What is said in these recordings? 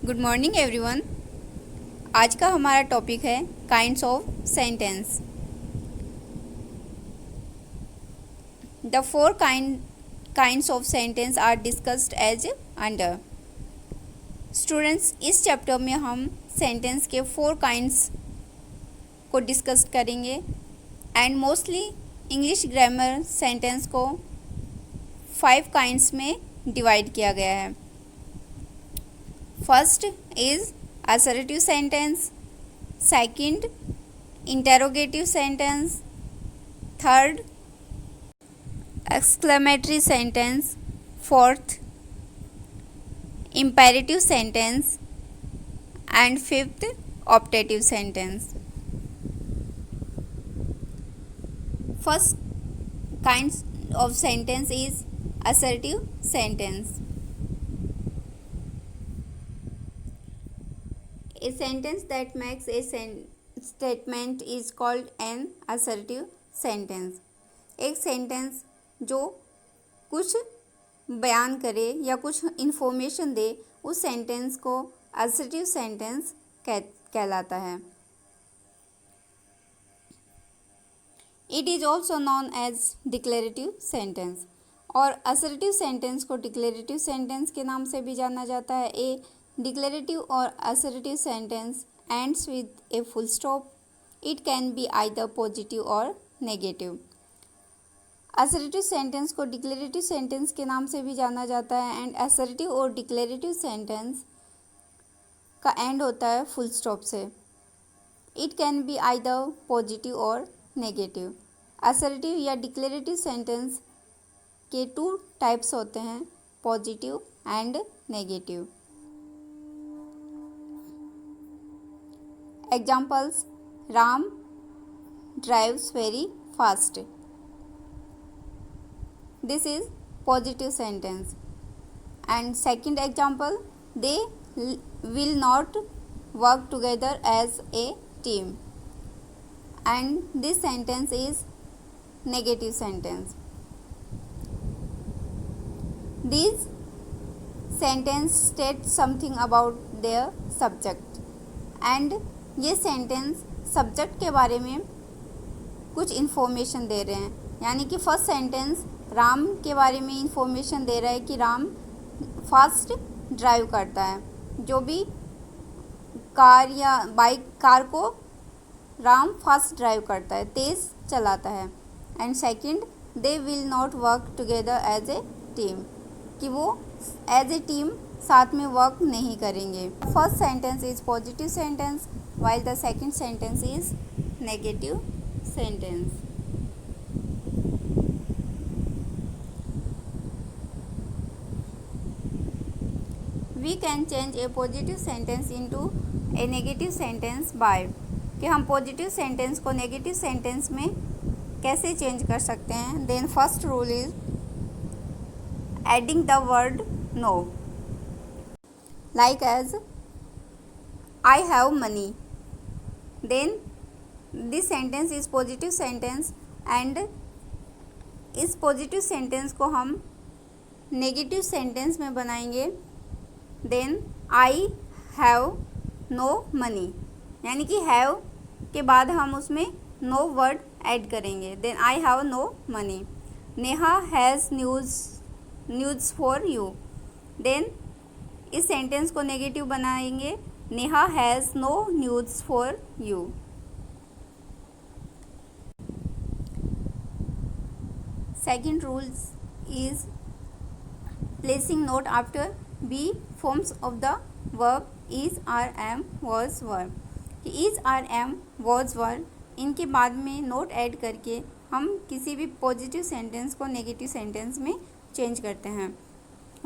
Good morning everyone. आज का हमारा टॉपिक है kinds of sentence. The four kinds of sentence are discussed as under. Students, इस chapter में हम सेंटेंस के फोर काइंड्स को डिस्कस करेंगे and mostly English grammar sentence को 5 काइंड्स में डिवाइड किया गया है। First is assertive sentence, second interrogative sentence, third exclamatory sentence, fourth imperative sentence, and fifth optative sentence. First kind of sentence is assertive sentence. A sentence that makes a statement is called an assertive sentence. एक sentence जो कुछ बयान करे या कुछ information दे, उस sentence को assertive sentence कहलाता है. It is also known as declarative sentence. और assertive sentence को declarative sentence के नाम से भी जाना जाता है. Declarative or assertive sentence ends with a full stop. It can be either positive or negative. Assertive sentence को declarative sentence के नाम से भी जाना जाता है एंड assertive और declarative sentence का एंड होता है फुल स्टॉप से. It can be either positive or negative. Assertive या declarative sentence के 2 टाइप्स होते हैं, positive and negative. Examples: Ram drives very fast. This is positive sentence. And second example, they will not work together as a team. And this sentence is negative sentence. These sentences state something about their subject. And ये sentence subject के बारे में कुछ information दे रहे हैं. यानी कि first sentence Ram के बारे में इन्फॉर्मेशन दे रहा है कि राम फास्ट ड्राइव करता है. जो भी कार या बाइक, कार को राम फास्ट ड्राइव करता है, तेज़ चलाता है. And second, they will not work together as a team, कि वो एज ए टीम साथ में वर्क नहीं करेंगे. First sentence is positive sentence while the second sentence is negative sentence. We can change a positive sentence into a negative sentence by कि हम positive sentence को negative sentence में कैसे change कर सकते हैं. Then first rule is adding the word no, like as I have money. Then this sentence is positive sentence and इस positive sentence को हम नेगेटिव सेंटेंस में बनाएंगे. Then I have no money, यानी कि हैव के बाद हम उसमें नो वर्ड ऐड करेंगे. Then I have no money. Neha has news for you. Then इस सेंटेंस को नेगेटिव बनाएंगे. Neha has no news for you. Second rule is placing note after be forms of the verb is, are, am, was, were. is, are, am, was, were इनके बाद में note add करके हम किसी भी positive sentence को negative sentence में change करते हैं.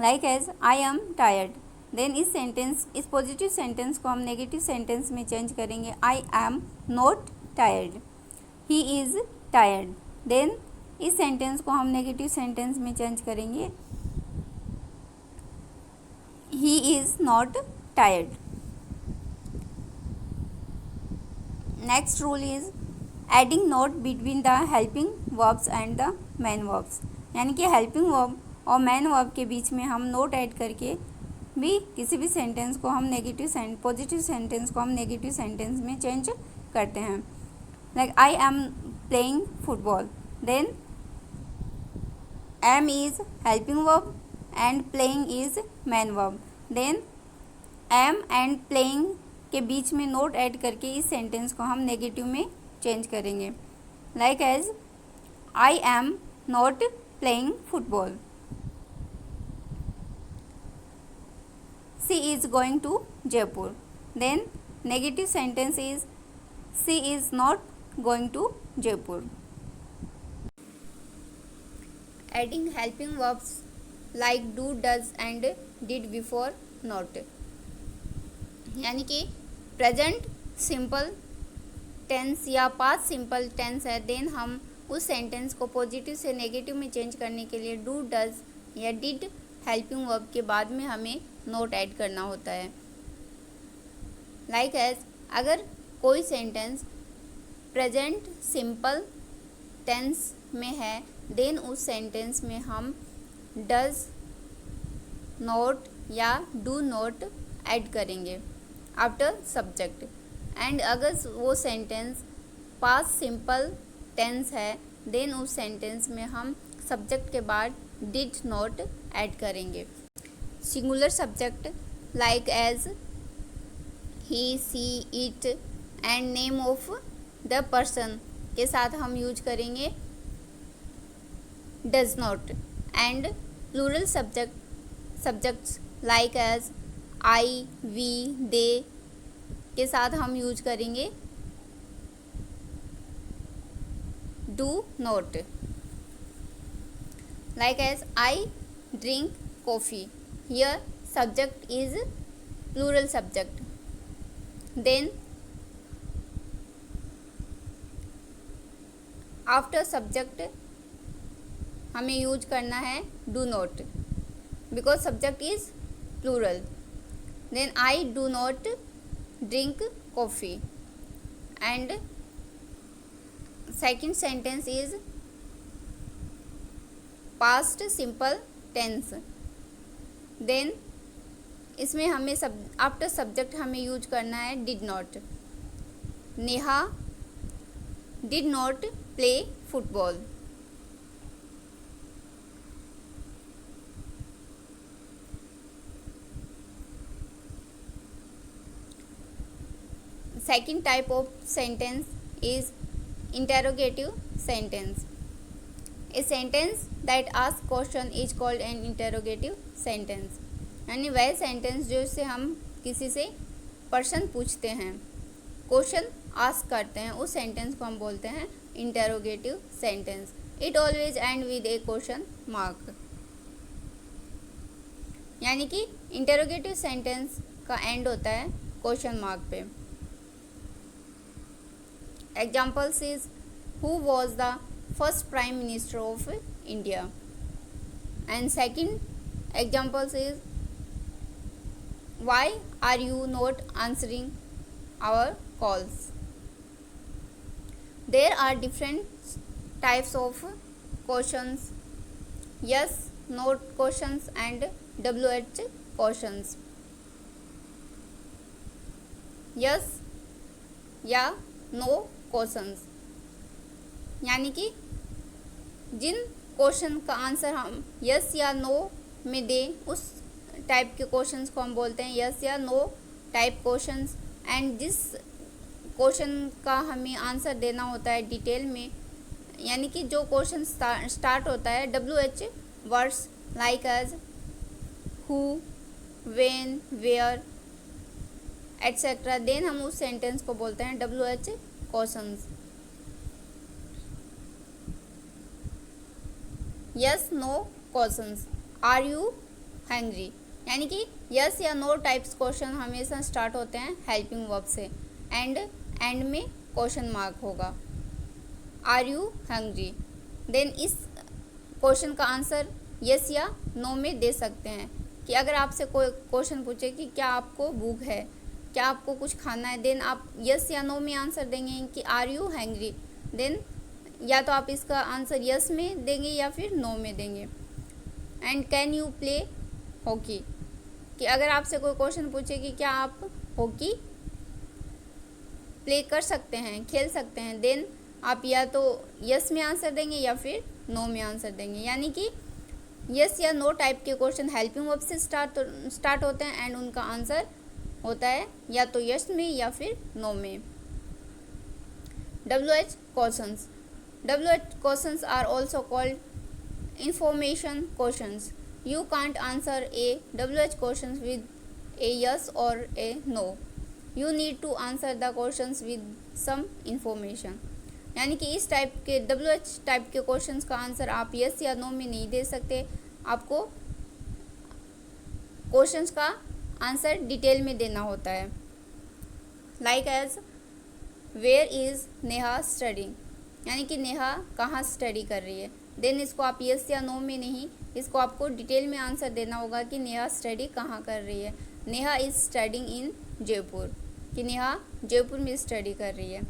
Like as I am tired. Then इस पॉजिटिव सेंटेंस को हम नेगेटिव सेंटेंस में चेंज करेंगे. I am not tired. He is tired. Then इस सेंटेंस को हम नेगेटिव सेंटेंस में चेंज करेंगे. He is not tired. Next rule is adding not between the helping verbs and the main verbs. यानी कि helping verb और main verb के बीच में हम नोट ऐड करके भी किसी भी सेंटेंस को हम पॉजिटिव सेंटेंस को हम नेगेटिव सेंटेंस में चेंज करते हैं. Like I am playing football, then am is helping verb and playing is main verb. Then am and playing के बीच में नोट ऐड करके इस सेंटेंस को हम नेगेटिव में चेंज करेंगे. Like as I am not playing football. She is going to Jaipur. Then negative sentence is she is not going to Jaipur. Adding helping verbs like do, does and did before not. यानी कि present simple tense या past simple tense है, then हम उस sentence को positive से negative में change करने के लिए डू, डज या डिड हेल्पिंग वर्ब के बाद में हमें नोट ऐड करना होता है. लाइक एज अगर कोई सेंटेंस प्रेजेंट सिंपल टेंस में है, देन उस सेंटेंस में हम डज नोट या डू नोट ऐड करेंगे आफ्टर सब्जेक्ट. एंड अगर वो सेंटेंस पास्ट सिंपल टेंस है, देन उस सेंटेंस में हम सब्जेक्ट के बाद डिड नोट ऐड करेंगे. Singular subject like as he, she, it and name of the person के साथ हम यूज करेंगे does not. And plural subjects like as I, we, they के साथ हम यूज करेंगे do not. Like as I drink coffee. Here subject is plural subject. Then after subject हमें use करना है do not because subject is plural. Then I do not drink coffee. And second sentence is past simple tense. Then इसमें हमें after subject हमें use करना है did not. Neha did not play football. Second type of sentence is interrogative sentence. A sentence that asks question is called an interrogative sentence. यानी वह sentence जो से हम किसी से प्रश्न पूछते हैं, क्वेश्चन आस्क करते हैं, उस सेंटेंस को हम बोलते हैं interrogative sentence. It always and with A question mark. यानी कि इंटेरोगेटिव सेंटेंस का एंड होता है क्वेश्चन मार्क पे. Examples is who was the first prime minister of India. And second examples is why are you not answering our calls. There are different types of questions: yes, no questions and WH questions. Yes या know questions, यानी कि जिन question का answer हम yes या no में दें, उस type के क्वेश्चंस को हम बोलते हैं यस या नो टाइप क्वेश्चंस. एंड जिस क्वेश्चन का हमें आंसर देना होता है डिटेल में, यानी कि जो क्वेश्चन स्टार्ट होता है WH words like as who, when, where etcetera, then हम उस सेंटेंस को बोलते हैं WH questions. Yes no questions. Are you hungry, यानी कि यस या नो टाइप्स क्वेश्चन हमेशा स्टार्ट होते हैं हेल्पिंग वर्ब से. एंड में क्वेश्चन मार्क होगा आर यू हैंग्री. देन इस क्वेश्चन का आंसर यस या नो में दे सकते हैं. कि अगर आपसे कोई क्वेश्चन पूछे कि क्या आपको भूख है, क्या आपको कुछ खाना है, देन आप यस या नो में आंसर देंगे कि आर यू हैंग्री. देन या तो आप इसका आंसर यस में देंगे या फिर नो में देंगे. And can you play hockey, कि अगर आपसे कोई क्वेश्चन पूछे कि क्या आप हॉकी प्ले कर सकते हैं, खेल सकते हैं, देन आप या तो यस में आंसर देंगे या फिर नो में आंसर देंगे। यानी कि यस या नो टाइप के क्वेश्चन हेल्पिंग वर्ब से स्टार्ट होते हैं एंड उनका आंसर होता है या तो यस में या फिर नो में। WH questions. WH questions are also called information questions. You can't answer a WH questions with a yes or a no. You need to answer the questions with some information. यानी कि इस type के WH type के questions का answer आप yes या no में नहीं दे सकते, आपको क्वेश्चंस का आंसर डिटेल में देना होता है। Like as where is Neha studying, यानी कि नेहा कहाँ स्टडी कर रही है। देन इसको आप यस या नो में नहीं, इसको आपको डिटेल में आंसर देना होगा कि नेहा स्टडी कहाँ कर रही है। Neha is studying in Jaipur, कि नेहा जयपुर में स्टडी कर रही है।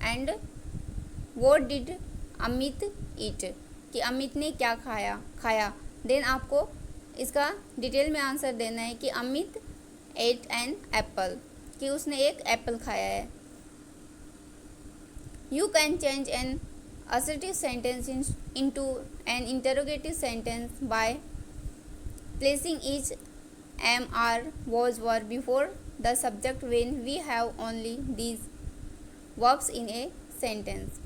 एंड व्हाट डिड अमित ईट, कि अमित ने क्या खाया। देन आपको इसका डिटेल में आंसर देना है कि अमित एट एन एप्पल, कि उसने एक एप्पल खाया है। You can change an assertive sentence into an interrogative sentence by placing each am, are, was, were before the subject when we have only these verbs in a sentence.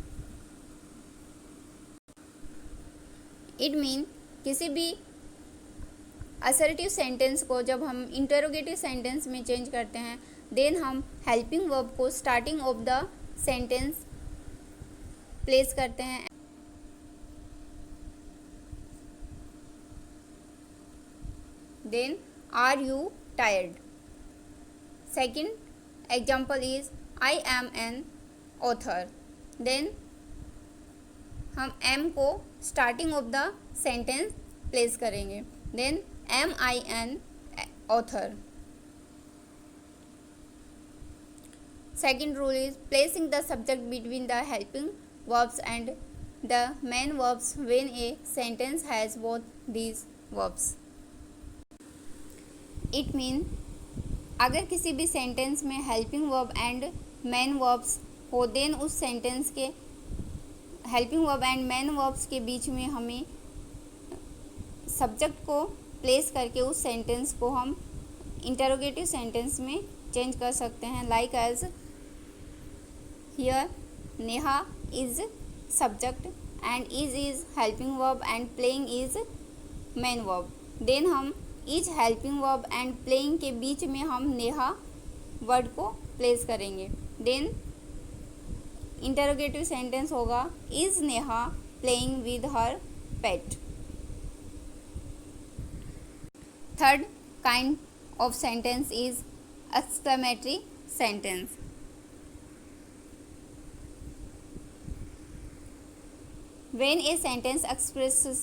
It means किसी भी assertive sentence को जब हम interrogative sentence में change करते हैं, then हम helping verb को starting of the sentence place करते हैं। Then are you tired. Second example is I am an author. Then हम एम को starting of the sentence place करेंगे। Then am I an author. Second rule is placing the subject between the helping verbs and the main verbs when a sentence has both these verbs. It means अगर किसी भी sentence में helping verb and main verbs हो, then उस sentence के helping verb and main verbs के बीच में हमें सब्जेक्ट को प्लेस करके उस सेंटेंस को हम इंटरोगेटिव सेंटेंस में चेंज कर सकते हैं। Like as here Neha is subject and is helping verb and playing is main verb. then हम is helping verb and playing के बीच में हम नेहा वर्ड को प्लेस करेंगे। then इंटरोगेटिव सेंटेंस होगा is Neha playing with her pet. Third kind of sentence is exclamatory sentence. When a sentence expresses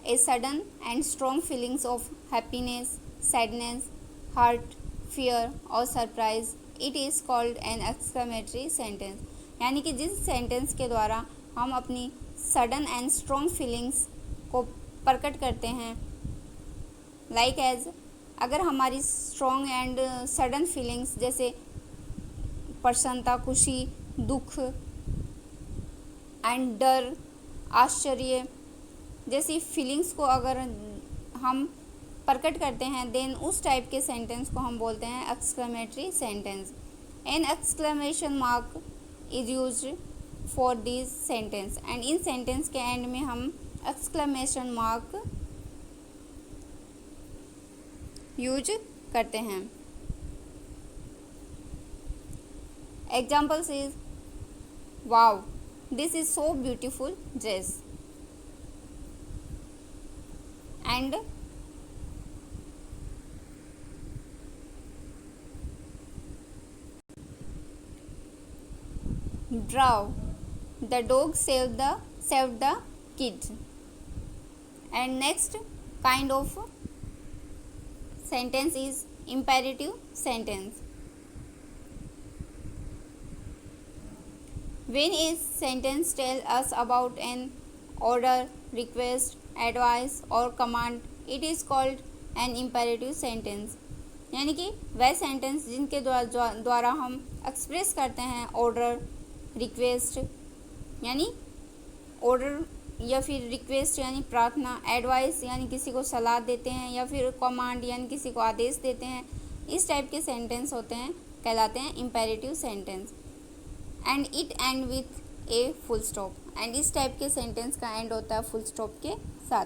a sudden and strong feelings of happiness, sadness, hurt, fear or surprise, it is called an exclamatory sentence. यानी कि जिस sentence के द्वारा हम अपनी sudden and strong feelings को प्रकट करते हैं, लाइक एज अगर हमारी स्ट्रॉन्ग एंड सडन फीलिंग्स जैसे प्रसन्नता, खुशी, दुख एंड डर, आश्चर्य जैसी फीलिंग्स को अगर हम प्रकट करते हैं, देन उस टाइप के सेंटेंस को हम बोलते हैं exclamatory sentence. An exclamation mark is used for this sentence and in sentence के एंड में हम एक्सक्लेमेशन मार्क यूज करते हैं। Examples is wow, this is so beautiful dress, and draw, the dog saved the kid. And next kind of sentence is imperative sentence. When a sentence tells us about an order, request, advice or command, it is called an imperative sentence. यानी कि वह sentence जिनके द्वारा हम express करते हैं order, request यानी order या फिर रिक्वेस्ट यानी प्रार्थना, एडवाइस यानी किसी को सलाह देते हैं, या फिर कमांड यानी किसी को आदेश देते हैं। इस टाइप के सेंटेंस होते हैं, कहलाते हैं imperative sentence. And it and with a full stop, and इस टाइप के सेंटेंस का एंड होता है फुल स्टॉप के साथ।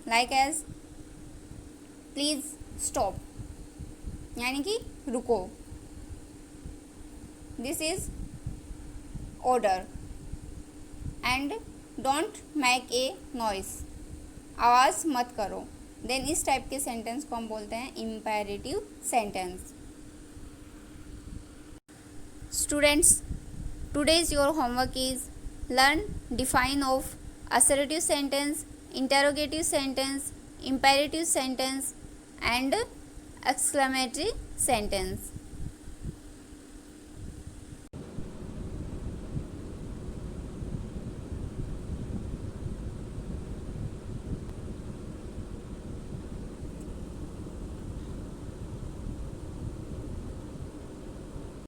लाइक एज प्लीज स्टॉप यानी कि रुको, this is order. And don't make a noise, आवाज़ मत करो। देन इस टाइप के सेंटेंस को हम बोलते हैं imperative sentence. Students, today's your homework is learn define of assertive sentence, interrogative sentence, imperative sentence and exclamatory sentence.